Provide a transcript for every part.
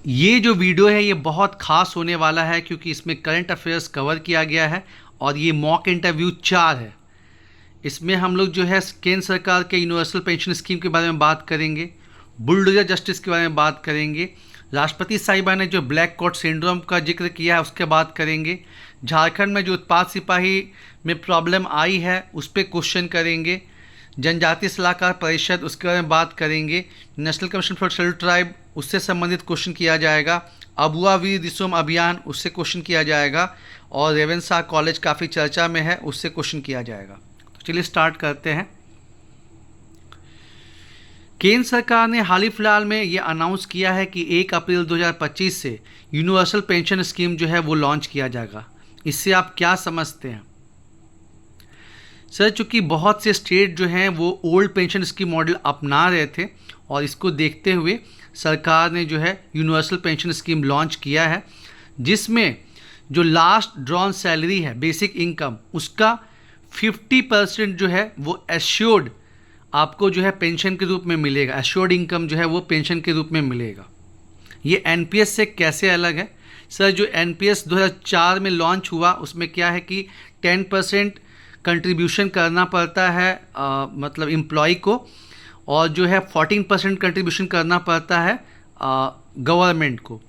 ये जो वीडियो है ये बहुत ख़ास होने वाला है क्योंकि इसमें करंट अफेयर्स कवर किया गया है और ये मॉक इंटरव्यू 4 है। इसमें हम लोग जो है केंद्र सरकार के यूनिवर्सल पेंशन स्कीम के बारे में बात करेंगे, बुलडोजर जस्टिस के बारे में बात करेंगे, राष्ट्रपति साहिबा ने जो ब्लैक कोट सिंड्रोम का जिक्र किया है उसके बात करेंगे, झारखंड में जो उत्पाद सिपाही में प्रॉब्लम आई है उस पर क्वेश्चन करेंगे, जनजातीय सलाहकार परिषद उसके बारे में बात करेंगे, national commission for scheduled tribe उससे संबंधित क्वेश्चन किया जाएगा, अबुआ वीर दिसोम अभियान उससे क्वेश्चन किया जाएगा और रेवेन्सा कॉलेज काफ़ी चर्चा में है उससे क्वेश्चन किया जाएगा। तो चलिए स्टार्ट करते हैं। केंद्र सरकार ने हाल ही फिलहाल में ये अनाउंस किया है कि 1 अप्रैल 2025 से यूनिवर्सल पेंशन स्कीम जो है वो लॉन्च किया जाएगा। इससे आप क्या समझते हैं? सर, चूँकि बहुत से स्टेट जो हैं वो ओल्ड पेंशन स्कीम मॉडल अपना रहे थे और इसको देखते हुए सरकार ने जो है यूनिवर्सल पेंशन स्कीम लॉन्च किया है, जिसमें जो लास्ट ड्रॉन सैलरी है बेसिक इनकम उसका 50% जो है वो एश्योर्ड आपको जो है पेंशन के रूप में मिलेगा। एश्योर्ड इनकम जो है वो पेंशन के रूप में मिलेगा। ये एनपीएस से कैसे अलग है? सर, जो एनपीएस 2004 में लॉन्च हुआ उसमें क्या है कि 10% कंट्रीब्यूशन करना पड़ता है मतलब एम्प्लॉय को, और जो है 14% कंट्रीब्यूशन करना पड़ता है गवर्नमेंट को।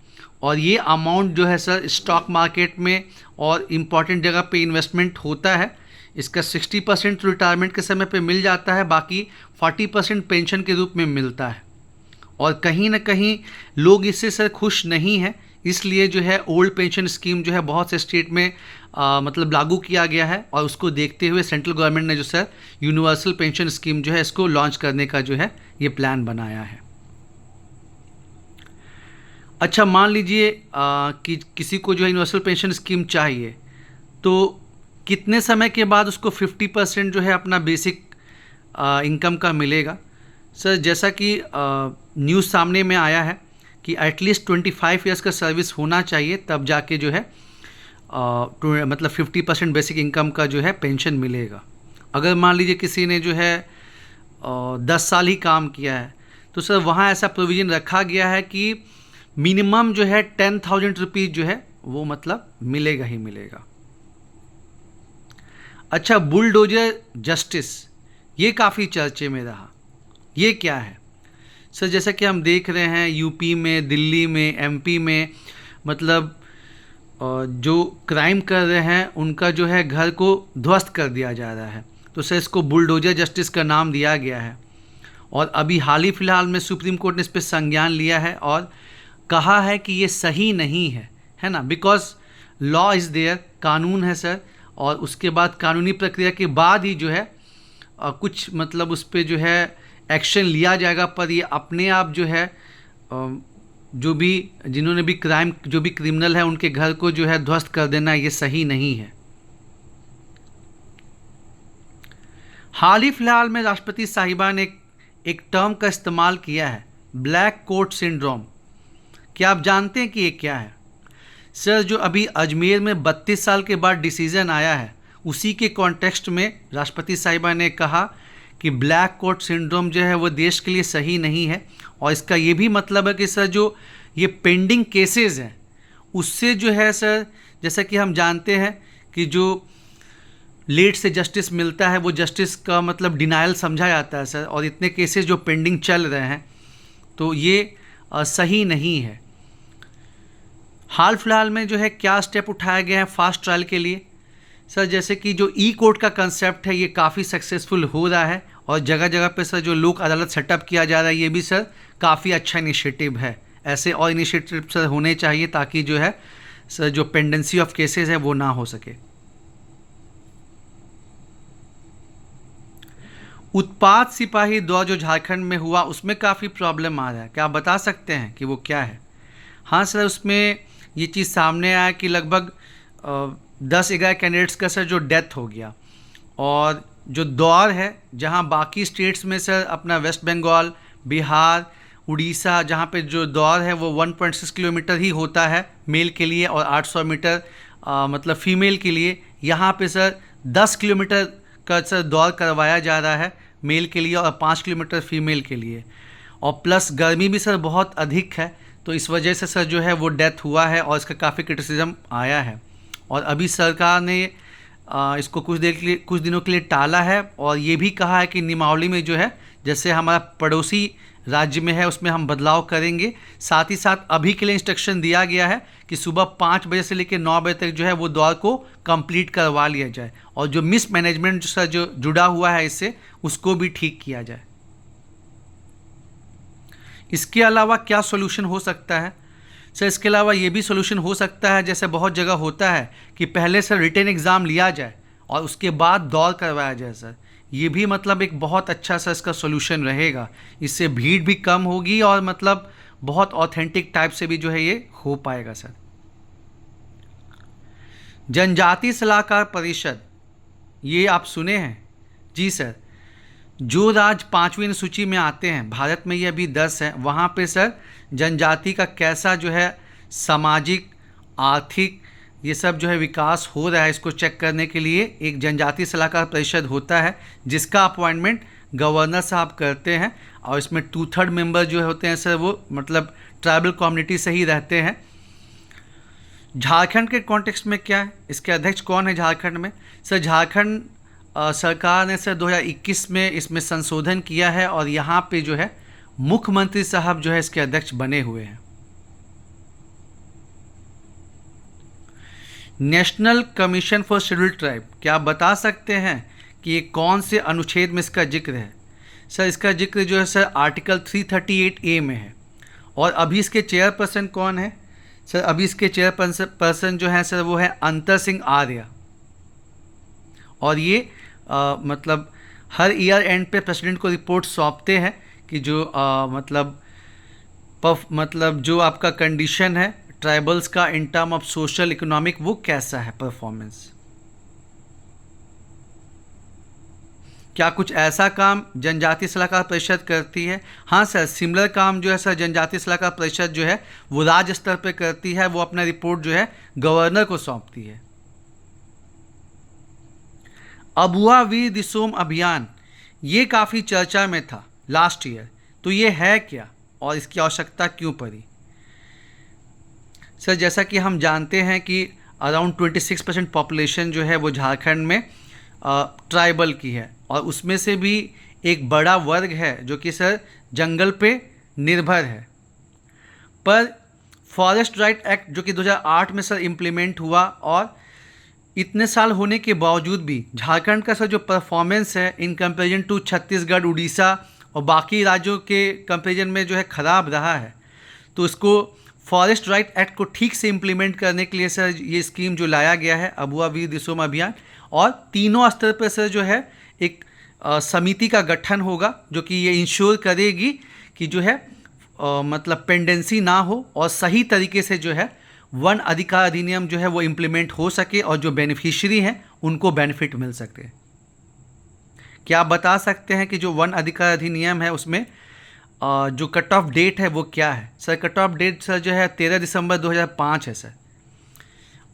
और ये अमाउंट जो है सर स्टॉक मार्केट में और इम्पॉर्टेंट जगह पे इन्वेस्टमेंट होता है। इसका 60% रिटायरमेंट के समय पे मिल जाता है, बाकी 40% पेंशन के रूप में मिलता है। और कहीं ना कहीं लोग इससे सर खुश नहीं हैं, इसलिए जो है ओल्ड पेंशन स्कीम जो है बहुत से स्टेट में मतलब लागू किया गया है और उसको देखते हुए सेंट्रल गवर्नमेंट ने जो सर यूनिवर्सल पेंशन स्कीम जो है इसको लॉन्च करने का जो है ये प्लान बनाया है। अच्छा, मान लीजिए कि किसी को जो है यूनिवर्सल पेंशन स्कीम चाहिए, तो कितने समय के बाद उसको 50% जो है अपना बेसिक इनकम का मिलेगा? सर, जैसा कि न्यूज़ सामने में आया है कि एटलीस्ट 25 ईयर्स का सर्विस होना चाहिए, तब जाके जो है मतलब 50% बेसिक इनकम का जो है पेंशन मिलेगा। अगर मान लीजिए किसी ने जो है 10 साल ही काम किया है, तो सर वहाँ ऐसा प्रोविज़न रखा गया है कि मिनिमम जो है 10,000 रुपीज़ जो है वो मतलब मिलेगा ही मिलेगा। अच्छा, बुलडोजर जस्टिस ये काफ़ी चर्चे में रहा, ये क्या है? सर, जैसा कि हम देख रहे हैं यूपी में, दिल्ली में, एमपी में मतलब जो क्राइम कर रहे हैं उनका जो है घर को ध्वस्त कर दिया जा रहा है, तो सर इसको बुलडोजर जस्टिस का नाम दिया गया है। और अभी हाल ही फिलहाल में सुप्रीम कोर्ट ने इस पर संज्ञान लिया है और कहा है कि ये सही नहीं है ना, बिकॉज लॉ इज़ देयर, कानून है सर, और उसके बाद कानूनी प्रक्रिया के बाद ही जो है कुछ मतलब उस पर जो है एक्शन लिया जाएगा। पर ये अपने आप जो है जो भी जिन्होंने भी क्राइम, जो भी क्रिमिनल है उनके घर को जो है ध्वस्त कर देना, ये सही नहीं है। हाल ही फिलहाल में राष्ट्रपति साहिबा ने एक टर्म का इस्तेमाल किया है, ब्लैक कोट सिंड्रोम। क्या आप जानते हैं कि ये क्या है? सर, जो अभी अजमेर में 32 साल के बाद डिसीज़न आया है, उसी के कॉन्टेक्स्ट में राष्ट्रपति साहिबा ने कहा कि ब्लैक कोट सिंड्रोम जो है वो देश के लिए सही नहीं है। और इसका ये भी मतलब है कि सर जो ये पेंडिंग केसेस हैं उससे जो है सर, जैसा कि हम जानते हैं कि जो लेट से जस्टिस मिलता है वो जस्टिस का मतलब डिनायल समझा जाता है सर, और इतने केसेस जो पेंडिंग चल रहे हैं तो ये सही नहीं है। हाल फिलहाल में जो है क्या स्टेप उठाया गया है फास्ट ट्रायल के लिए? सर, जैसे कि जो ई कोर्ट का कंसेप्ट है ये काफ़ी सक्सेसफुल हो रहा है और जगह जगह पे सर जो लोक अदालत सेटअप किया जा रहा है, ये भी सर काफ़ी अच्छा इनिशिएटिव है। ऐसे और इनिशिएटिव सर होने चाहिए ताकि जो है सर जो पेंडेंसी ऑफ केसेस है वो ना हो सके। उत्पाद सिपाही दौर जो झारखंड में हुआ उसमें काफ़ी प्रॉब्लम आ रहा है, क्या आप बता सकते हैं कि वो क्या है? हाँ सर, उसमें ये चीज़ सामने आया कि लगभग 10-11 कैंडिडेट्स का सर जो डेथ हो गया, और जो दौर है जहां बाकी स्टेट्स में सर अपना वेस्ट बंगाल, बिहार, उड़ीसा, जहां पे जो दौर है वो 1.6 किलोमीटर ही होता है मेल के लिए और 800 मीटर मतलब फीमेल के लिए, यहाँ पे सर 10 किलोमीटर का सर दौर करवाया जा रहा है मेल के लिए और 5 किलोमीटर फीमेल के लिए। और प्लस गर्मी भी सर बहुत अधिक है, तो इस वजह से सर जो है वो डेथ हुआ है और इसका काफ़ी क्रिटिसिज्म आया है। और अभी सरकार ने इसको कुछ दिनों के लिए टाला है और ये भी कहा है कि नियमावली में जो है जैसे हमारा पड़ोसी राज्य में है उसमें हम बदलाव करेंगे। साथ ही साथ अभी के लिए इंस्ट्रक्शन दिया गया है कि सुबह 5 बजे से लेकर 9 बजे तक जो है वो दौड़ को कंप्लीट करवा लिया जाए और जो मिसमैनेजमेंट सर जो जुड़ा हुआ है इससे उसको भी ठीक किया जाए। इसके अलावा क्या सोल्यूशन हो सकता है सर? इसके अलावा ये भी सोल्यूशन हो सकता है, जैसे बहुत जगह होता है कि पहले सर रिटन एग्ज़ाम लिया जाए और उसके बाद दौड़ करवाया जाए सर। ये भी मतलब एक बहुत अच्छा सा इसका सोल्यूशन रहेगा। इससे भीड़ भी कम होगी और मतलब बहुत ऑथेंटिक टाइप से भी जो है ये हो पाएगा सर। जनजाति सलाहकार परिषद, ये आप सुने हैं? जी सर। जो राज्य 5वीं सूची में आते हैं, भारत में ये अभी 10 है, वहाँ पे सर जनजाति का कैसा जो है सामाजिक आर्थिक ये सब जो है विकास हो रहा है, इसको चेक करने के लिए एक जनजाति सलाहकार परिषद होता है जिसका अपॉइंटमेंट गवर्नर साहब करते हैं और इसमें 2/3 मेंबर जो होते हैं सर वो मतलब ट्राइबल कम्युनिटी से ही रहते हैं। झारखंड के कॉन्टेक्स्ट में क्या है, इसके अध्यक्ष कौन है झारखंड में? सर झारखंड सरकार ने सर 2021 में इसमें संशोधन किया है और यहाँ पे जो है मुख्यमंत्री साहब जो है इसके अध्यक्ष बने हुए हैं। National commission for scheduled tribe, क्या आप बता सकते हैं कि ये कौन से अनुच्छेद में इसका जिक्र है? सर इसका जिक्र जो है सर आर्टिकल 338A में है। और अभी इसके चेयरपर्सन कौन है? सर अभी इसके चेयरपर्सन जो है सर वो है अंतर सिंह आर्य। और ये मतलब हर ईयर एंड पे प्रेसिडेंट को रिपोर्ट सौंपते हैं कि जो मतलब जो आपका कंडीशन है ट्राइबल्स का in term of social economic वो कैसा है परफॉर्मेंस। क्या कुछ ऐसा काम जनजातीय सलाहकार परिषद करती है? हाँ सर, सिमिलर काम जो है सर जनजातीय सलाहकार परिषद जो है वो राज्य स्तर पे करती है। वो अपना रिपोर्ट जो है गवर्नर को सौंपती है। अबुआ वीर दिसोम अभियान, ये काफ़ी चर्चा में था लास्ट ईयर, तो ये है क्या और इसकी आवश्यकता क्यों पड़ी? सर जैसा कि हम जानते हैं कि अराउंड 26% पॉपुलेशन जो है वो झारखंड में ट्राइबल की है और उसमें से भी एक बड़ा वर्ग है जो कि सर जंगल पे निर्भर है। पर फॉरेस्ट राइट एक्ट जो कि 2008 में सर इम्प्लीमेंट हुआ और इतने साल होने के बावजूद भी झारखंड का सर जो परफॉर्मेंस है in comparison to Chhattisgarh, Orissa और बाकी राज्यों के कंपेरिजन में जो है ख़राब रहा है। तो इसको फॉरेस्ट राइट एक्ट को ठीक से इम्प्लीमेंट करने के लिए सर ये स्कीम जो लाया गया है अबुआ वीर दिसोम अभियान, और तीनों स्तर पर सर जो है एक समिति का गठन होगा जो कि ये इंश्योर करेगी कि जो है मतलब पेंडेंसी ना हो और सही तरीके से जो है वन अधिकार अधिनियम जो है वो इम्प्लीमेंट हो सके और जो बेनिफिशियरी हैं उनको बेनिफिट मिल सके। क्या आप बता सकते हैं कि जो वन अधिकार अधिनियम है उसमें जो कट ऑफ डेट है वो क्या है? Sir cut off date sir जो है 13 दिसंबर 2005 है सर।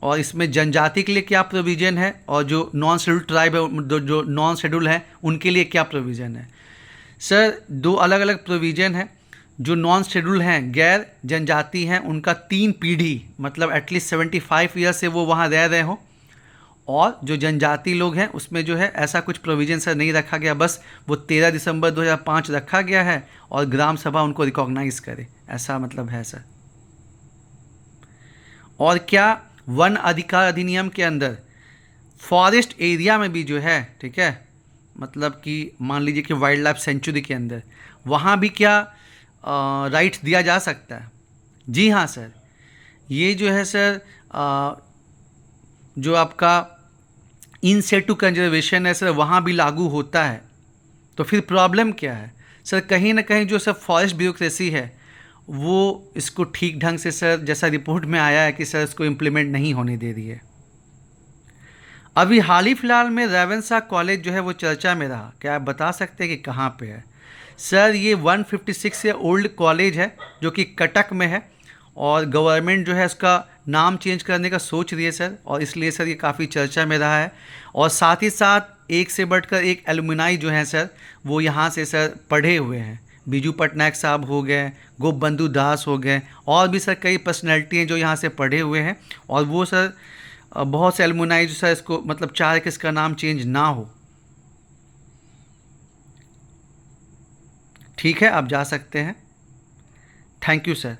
और इसमें जनजाति के लिए क्या प्रोविज़न है और जो नॉन शेड्यूल ट्राइब है, जो नॉन शेड्यूल है उनके लिए क्या प्रोविज़न है? सर दो अलग अलग प्रोविज़न है। जो नॉन शेड्यूल हैं, गैर जनजाति हैं, उनका 3 पीढ़ी मतलब एटलीस्ट 75 ईयर से वो वहाँ रह रहे हों। और जो जनजाति लोग हैं उसमें जो है ऐसा कुछ प्रोविज़न सर नहीं रखा गया, बस वो 13 दिसंबर 2005 रखा गया है और ग्राम सभा उनको रिकॉग्नाइज करे, ऐसा मतलब है सर। और क्या वन अधिकार अधिनियम के अंदर फॉरेस्ट एरिया में भी जो है, ठीक है, मतलब कि मान लीजिए कि वाइल्ड लाइफ सेंचुरी के अंदर वहाँ भी क्या राइट्स दिया जा सकता है? जी हाँ सर, ये जो है सर जो आपका इन सेटू कंजर्वेशन है सर वहाँ भी लागू होता है। तो फिर प्रॉब्लम क्या है सर? कहीं ना कहीं जो सर फॉरेस्ट ब्यूरोक्रेसी है वो इसको ठीक ढंग से सर जैसा रिपोर्ट में आया है कि सर इसको इम्प्लीमेंट नहीं होने दे रही है। अभी हाल ही फिलहाल में रेवेन्सा कॉलेज जो है वो चर्चा में रहा, क्या आप बता सकते हैं कि कहाँ पे है? सर ये 156 ईयर ओल्ड कॉलेज है जो कि कटक में है और गवर्नमेंट जो है उसका नाम चेंज करने का सोच रही है सर, और इसलिए सर ये काफ़ी चर्चा में रहा है। और साथ ही साथ एक से बढ़कर एक एलुमनाई जो हैं सर वो यहाँ से सर पढ़े हुए हैं, बीजू पटनायक साहब हो गए, गोपबंधु दास हो गए, और भी सर कई पर्सनैलिटी हैं जो यहाँ से पढ़े हुए हैं। और वो सर बहुत से एलुमनाई जो सर इसको मतलब चाह कि इसका नाम चेंज ना हो। ठीक है, आप जा सकते हैं। Thank you sir.